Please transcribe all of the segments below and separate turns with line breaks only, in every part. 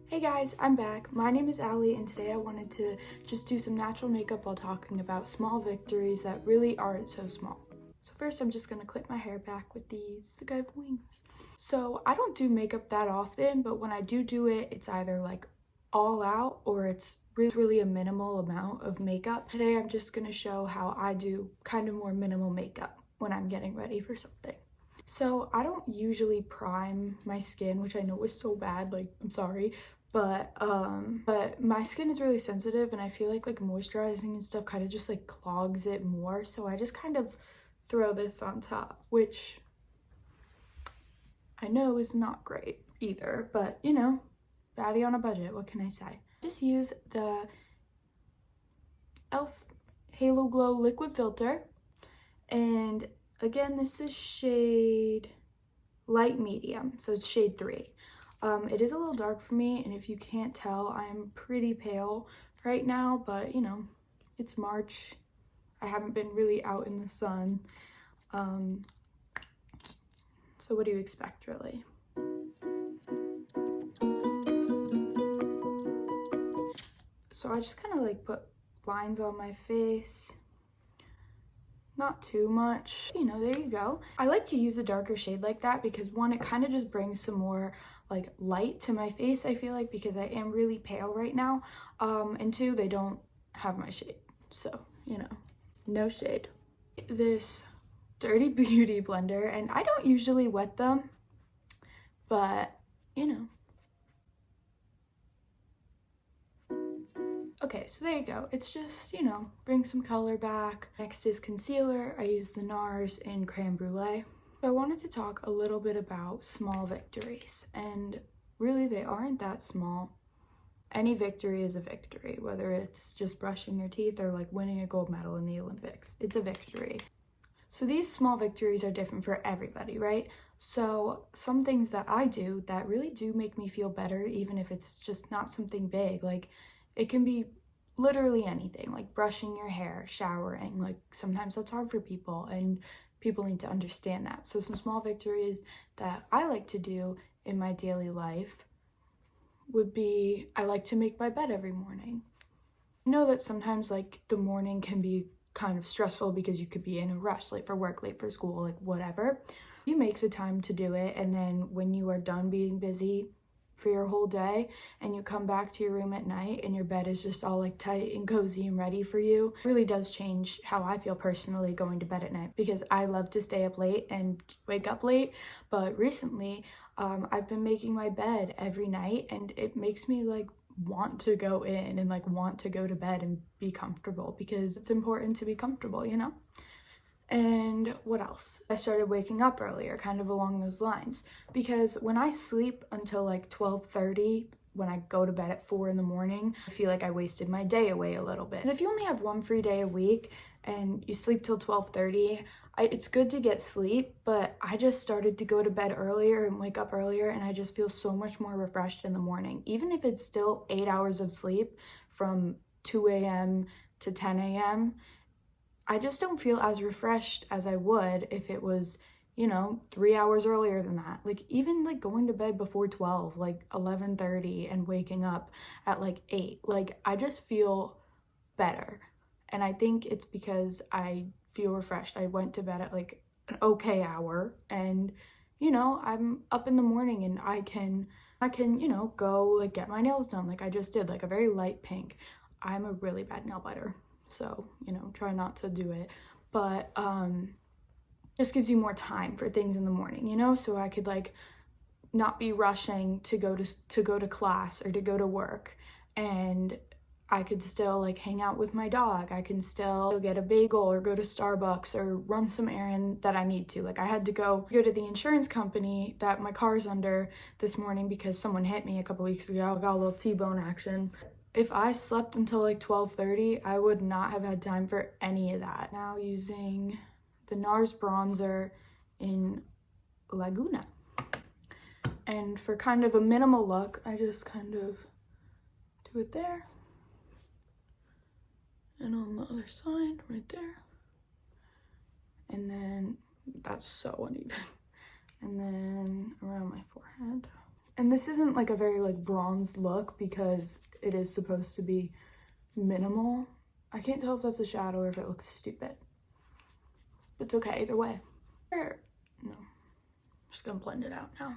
Hey guys, I'm back. My name is Allie and today I wanted to just do some natural makeup while talking about small victories that really aren't so small. So first I'm just going to clip my hair back with these. Look, I have wings. So I don't do makeup that often, but when I do it, it's either like all out or it's really a minimal amount of makeup. Today I'm just going to show how I do kind of more minimal makeup when I'm getting ready for something. So I don't usually prime my skin, which I know is so bad, like I'm sorry, but my skin is really sensitive and I feel like moisturizing and stuff kind of just like clogs it more, so I just kind of throw this on top, which I know is not great either, but you know, baddie on a budget, what can I say? Just use the e.l.f. Halo Glow liquid filter, and again, this is shade light medium, so it's shade 3. It is a little dark for me, and if you can't tell, I'm pretty pale right now, but you know, it's March. I haven't been really out in the sun. So what do you expect, really? So I just kind of like put lines on my face. Not too much, you know, there you go. I like to use a darker shade like that because one, it kind of just brings some more like light to my face, I feel like, because I am really pale right now. And two, they don't have my shade, so you know, no shade. This Dirty Beauty blender, and I don't usually wet them, but you know. Okay, so there you go. It's just, you know, bring some color back. Next is concealer. I use the NARS in Creme Brulee. So I wanted to talk a little bit about small victories, and really they aren't that small. Any victory is a victory, whether it's just brushing your teeth or like winning a gold medal in the Olympics. It's a victory. So these small victories are different for everybody, right? So some things that I do that really do make me feel better, even if it's just not something big, like it can be literally anything, like brushing your hair, showering. Like sometimes that's hard for people and people need to understand that. So some small victories that I like to do in my daily life would be, I like to make my bed every morning. I know that sometimes like the morning can be kind of stressful because you could be in a rush, late for work, late for school, like whatever. You make the time to do it, and then when you are done being busy for your whole day and you come back to your room at night and your bed is just all like tight and cozy and ready for you, it really does change how I feel personally going to bed at night, because I love to stay up late and wake up late. But recently I've been making my bed every night, and it makes me like want to go in and like want to go to bed and be comfortable, because it's important to be comfortable, you know? And what else? I started waking up earlier, kind of along those lines, because when I sleep until like 12:30, when I go to bed at 4 in the morning, I feel like I wasted my day away a little bit. If you only have one free day a week and you sleep till 12:30, it's good to get sleep, but I just started to go to bed earlier and wake up earlier, and I just feel so much more refreshed in the morning. Even if it's still 8 hours of sleep from 2 a.m. to 10 a.m., I just don't feel as refreshed as I would if it was, you know, 3 hours earlier than that. Like even like going to bed before 12, like 11:30, and waking up at like 8. Like I just feel better. And I think it's because I feel refreshed. I went to bed at like an okay hour, and you know, I'm up in the morning and I can, you know, go like get my nails done like I just did, like a very light pink. I'm a really bad nail biter, so you know, try not to do it, but just gives you more time for things in the morning, you know, so I could like not be rushing to go to class or to go to work, and I could still like hang out with my dog. I can still get a bagel or go to Starbucks or run some errand that I need to. Like I had to go to the insurance company that my car's under this morning because someone hit me a couple weeks ago. I got a little T-bone action. If I slept until like 12:30, I would not have had time for any of that. Now using the NARS bronzer in Laguna. And for kind of a minimal look, I just kind of do it there. And on the other side, right there. And then, that's so uneven. And then around my forehead. And this isn't like a very like bronzed look because it is supposed to be minimal. I can't tell if that's a shadow or if it looks stupid. It's okay either way. No, I'm just gonna blend it out now.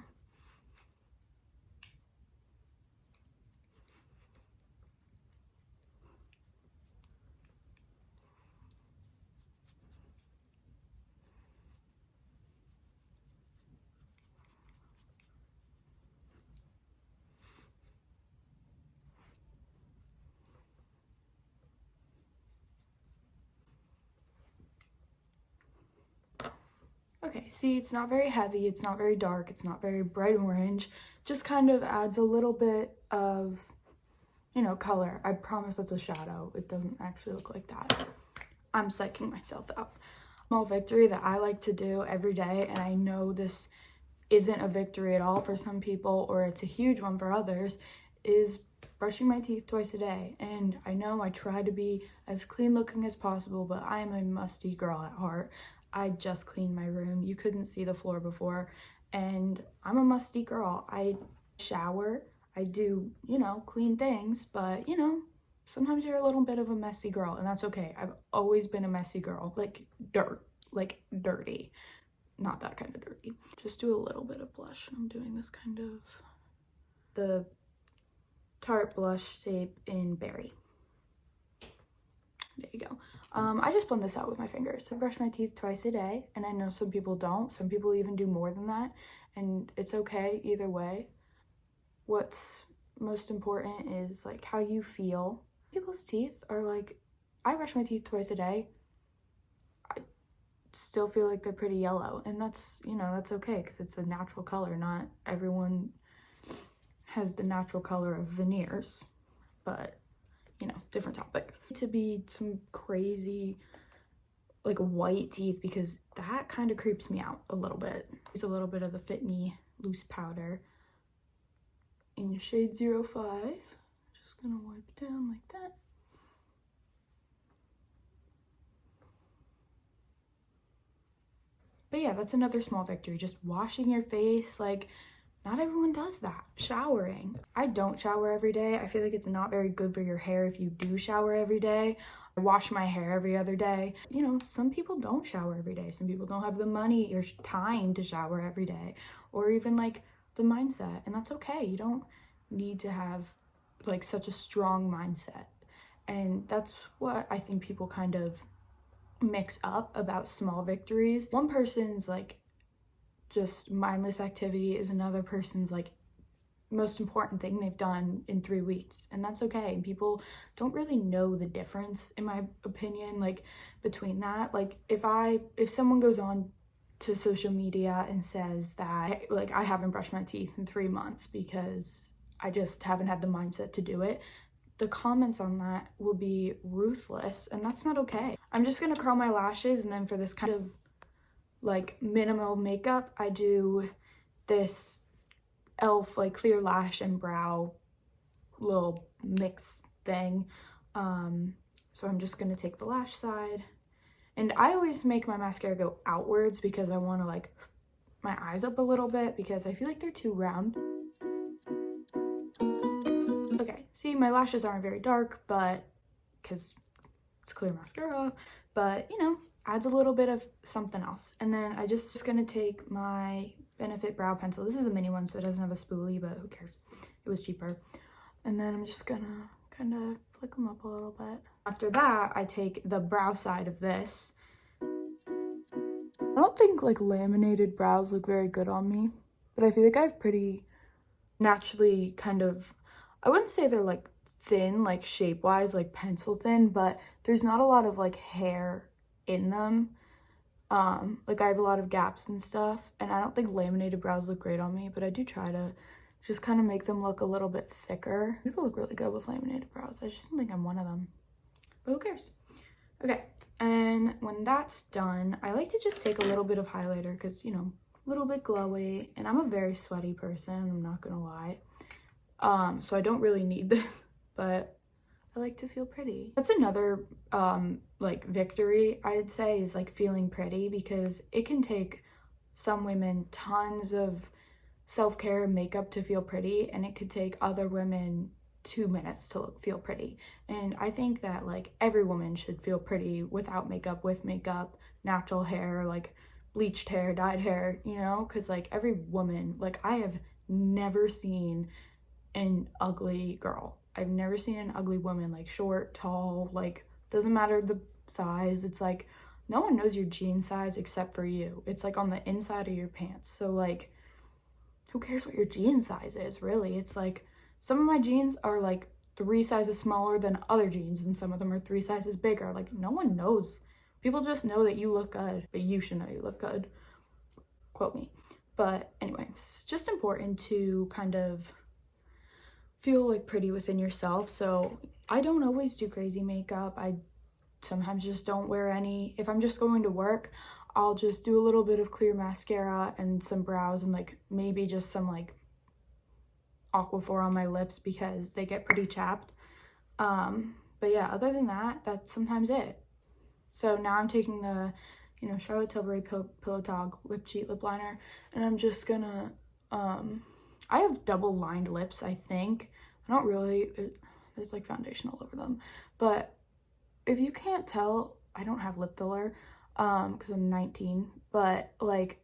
Okay, see, it's not very heavy, it's not very dark, it's not very bright orange. Just kind of adds a little bit of, you know, color. I promise that's a shadow. It doesn't actually look like that. I'm psyching myself out. Small victory that I like to do every day, and I know this isn't a victory at all for some people, or it's a huge one for others, is brushing my teeth twice a day. And I know I try to be as clean looking as possible, but I am a musty girl at heart. I just cleaned my room. You couldn't see the floor before, and I'm a musty girl. I shower, I do, you know, clean things, but you know, sometimes you're a little bit of a messy girl, and that's okay. I've always been a messy girl, like dirty. Not that kind of dirty. Just do a little bit of blush. I'm doing this kind of the Tarte blush shape in Berry. There you go. I just blend this out with my fingers. I brush my teeth twice a day, and I know some people don't. Some people even do more than that, and it's okay either way. What's most important is like how you feel. People's teeth are like, I brush my teeth twice a day. I still feel like they're pretty yellow, and that's, you know, that's okay because it's a natural color. Not everyone has the natural color of veneers, but you know, different topic. To be some crazy like white teeth because that kind of creeps me out a little bit. Use a little bit of the Fit Me loose powder in shade 05. Just gonna wipe it down like that. But yeah, that's another small victory. Just washing your face. Like, not everyone does that. Showering. I don't shower every day. I feel like it's not very good for your hair if you do shower every day. I wash my hair every other day. You know, some people don't shower every day. Some people don't have the money or time to shower every day, or even like the mindset, and that's okay. You don't need to have like such a strong mindset. And that's what I think people kind of mix up about small victories. One person's like just mindless activity is another person's like most important thing they've done in 3 weeks, and that's okay. And people don't really know the difference, in my opinion, like between that. Like if someone goes on to social media and says that like I haven't brushed my teeth in 3 months because I just haven't had the mindset to do it, the comments on that will be ruthless, and that's not okay. I'm just gonna curl my lashes, and then for this kind of like minimal makeup, I do this e.l.f. like clear lash and brow little mix thing. So I'm just gonna take the lash side, and I always make my mascara go outwards because I want to like my eyes up a little bit because I feel like they're too round. Okay, see, my lashes aren't very dark, but because it's clear mascara, but you know, adds a little bit of something else. And then I just gonna take my Benefit brow pencil. This is a mini one, so it doesn't have a spoolie, but who cares? It was cheaper. And then I'm just gonna kind of flick them up a little bit. After that, I take the brow side of this. I don't think like laminated brows look very good on me, but I feel like I have pretty naturally kind of, I wouldn't say they're like thin, like shape-wise, like pencil thin, but there's not a lot of like hair in them. Like I have a lot of gaps and stuff, and I don't think laminated brows look great on me, but I do try to just kind of make them look a little bit thicker. People look really good with laminated brows. I just don't think I'm one of them, but who cares? Okay, and when that's done, I like to just take a little bit of highlighter because, you know, a little bit glowy, and I'm a very sweaty person, I'm not gonna lie. So I don't really need this, but I like to feel pretty. That's another like victory I'd say, is like feeling pretty, because it can take some women tons of self-care and makeup to feel pretty, and it could take other women 2 minutes to feel pretty. And I think that like every woman should feel pretty without makeup, with makeup, natural hair, like bleached hair, dyed hair, you know, because like every woman, like I have never seen an ugly girl. I've never seen an ugly woman, like short, tall, like doesn't matter the size. It's like no one knows your jean size except for you. It's like on the inside of your pants. So like who cares what your jean size is, really? It's like some of my jeans are like 3 sizes smaller than other jeans, and some of them are 3 sizes bigger. Like no one knows. People just know that you look good, but you should know you look good. Quote me. But anyway, it's just important to kind of feel like pretty within yourself. So I don't always do crazy makeup. I sometimes just don't wear any. If I'm just going to work, I'll just do a little bit of clear mascara and some brows and like maybe just some like Aquaphor on my lips because they get pretty chapped. But yeah, other than that, that's sometimes it. So now I'm taking the, Charlotte Tilbury Pillow Talk Lip Cheat Lip Liner, and I'm just gonna, I have double lined lips, I think. I don't really, there's like foundation all over them. But if you can't tell, I don't have lip filler, because I'm 19, but like,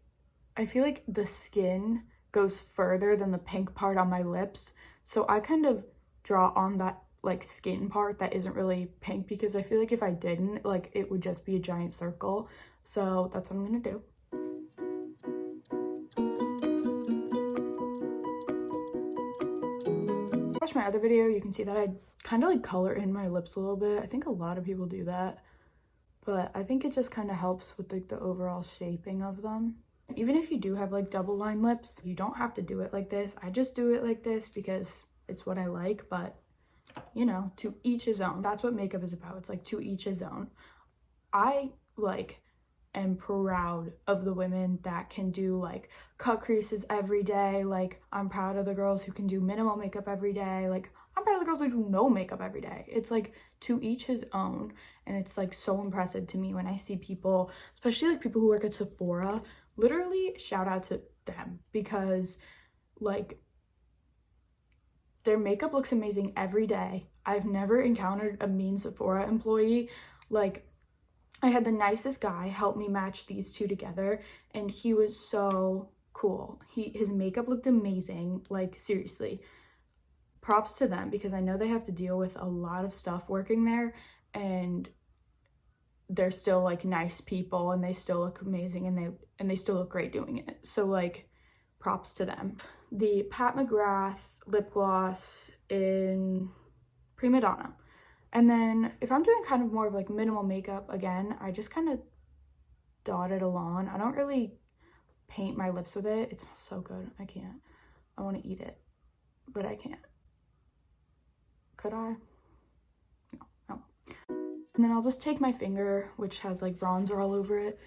I feel like the skin goes further than the pink part on my lips. So I kind of draw on that like skin part that isn't really pink, because I feel like if I didn't, like it would just be a giant circle. So that's what I'm gonna do. Watch my other video, you can see that I kind of like color in my lips a little bit. I think a lot of people do that, but I think it just kind of helps with like the overall shaping of them. Even if you do have like double line lips, you don't have to do it like this. I just do it like this because it's what I like, but to each his own. That's what makeup is about. It's like to each his own. I like am proud of the women that can do like cut creases every day. Like I'm proud of the girls who can do minimal makeup every day. Like I'm proud of the girls who do no makeup every day. It's like to each his own, and it's like so impressive to me when I see people, especially like people who work at Sephora. Literally shout out to them, because like their makeup looks amazing every day. I've never encountered a mean Sephora employee. Like I had the nicest guy help me match these two together, and he was so cool. His makeup looked amazing. Like seriously, props to them, because I know they have to deal with a lot of stuff working there, and they're still like nice people, and they still look amazing, and they still look great doing it. So like props to them. The Pat McGrath lip gloss in Prima Donna. And then if I'm doing kind of more of like minimal makeup, again, I just kind of dot it along. I don't really paint my lips with it. It smells so good. I can't. I want to eat it, but I can't. Could I? No. And then I'll just take my finger, which has like bronzer all over it.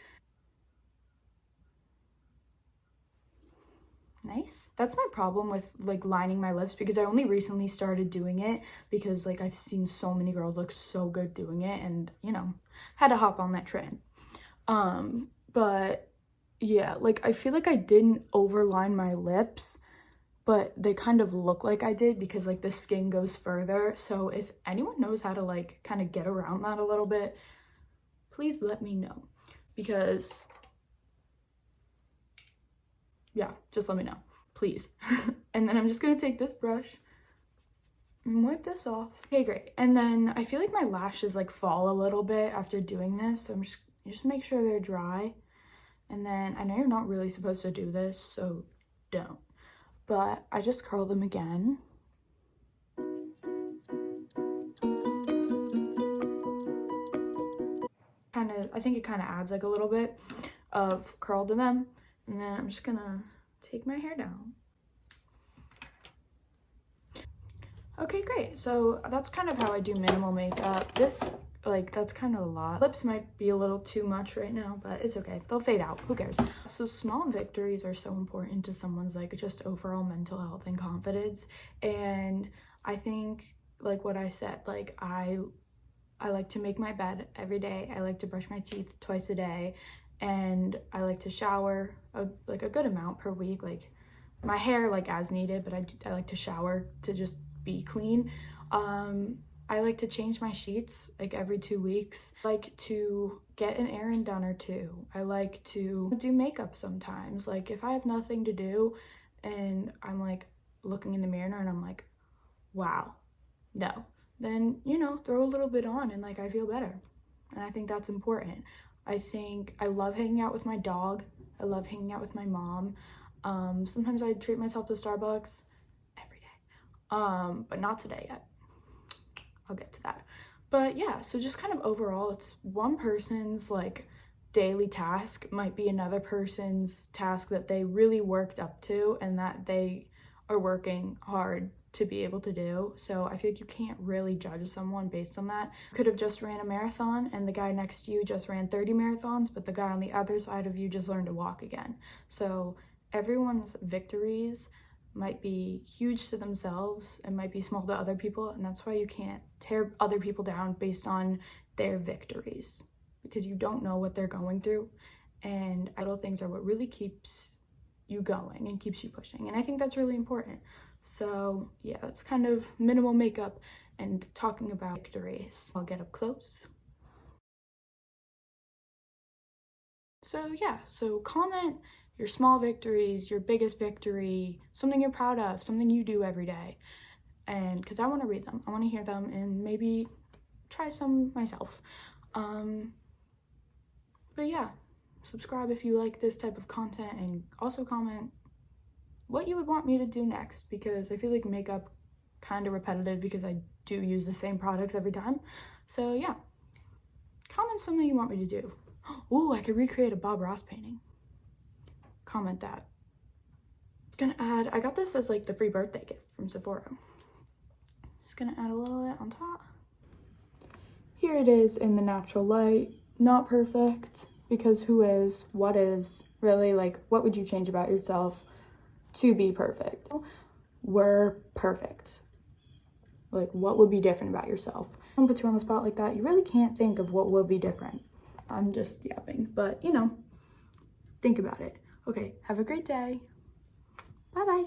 Nice. That's my problem with like lining my lips, because I only recently started doing it because like I've seen so many girls look so good doing it, and had to hop on that trend. But yeah, like I feel like I didn't overline my lips, but they kind of look like I did because like the skin goes further. So if anyone knows how to like kind of get around that a little bit, please let me know, because yeah, just let me know, please. And then I'm just gonna take this brush and wipe this off. Okay, great. And then I feel like my lashes like fall a little bit after doing this, so I'm just make sure they're dry. And then I know you're not really supposed to do this, so don't, but I just curl them again. I think it kind of adds like a little bit of curl to them. And then I'm just gonna take my hair down. Okay, great. So that's kind of how I do minimal makeup. That's kind of a lot. Lips might be a little too much right now, but it's okay. They'll fade out. Who cares? So small victories are so important to someone's like just overall mental health and confidence. And I think like what I said, like I like to make my bed every day. I like to brush my teeth twice a day, and I like to shower a good amount per week, like my hair like as needed, but I like to shower to just be clean. I like to change my sheets like every 2 weeks. I like to get an errand done or two. I like to do makeup sometimes. Like if I have nothing to do and I'm like looking in the mirror and I'm like, wow, no, then, you know, throw a little bit on and like I feel better. And I think that's important. I think I love hanging out with my dog. I love hanging out with my mom. Sometimes I treat myself to Starbucks every day, but not today yet. I'll get to that. But yeah, so just kind of overall, it's one person's like daily task might be another person's task that they really worked up to and that they are working hard to be able to do. So I feel like you can't really judge someone based on that. You could have just ran a marathon and the guy next to you just ran 30 marathons, but the guy on the other side of you just learned to walk again. So everyone's victories might be huge to themselves and might be small to other people, and that's why you can't tear other people down based on their victories, because you don't know what they're going through, and little things are what really keeps you going and keeps you pushing, and I think that's really important. So yeah, that's kind of minimal makeup and talking about victories. I'll get up close. So yeah, so comment your small victories, your biggest victory, something you're proud of, something you do every day. And because I want to read them, I want to hear them and maybe try some myself. But yeah, subscribe if you like this type of content, and also comment what you would want me to do next, because I feel like makeup kind of repetitive because I do use the same products every time. So yeah, comment something you want me to do. Oh, I could recreate a Bob Ross painting. Comment that. Gonna add, I got this as like the free birthday gift from Sephora. Just gonna add a little bit on top. Here it is in the natural light. Not perfect, because who is, what is, really, like, what would you change about yourself to be perfect? We're perfect. Like, what would be different about yourself? When put you on the spot like that, you really can't think of what will be different. I'm just yapping, but you know, think about it. Okay, have a great day. Bye-bye.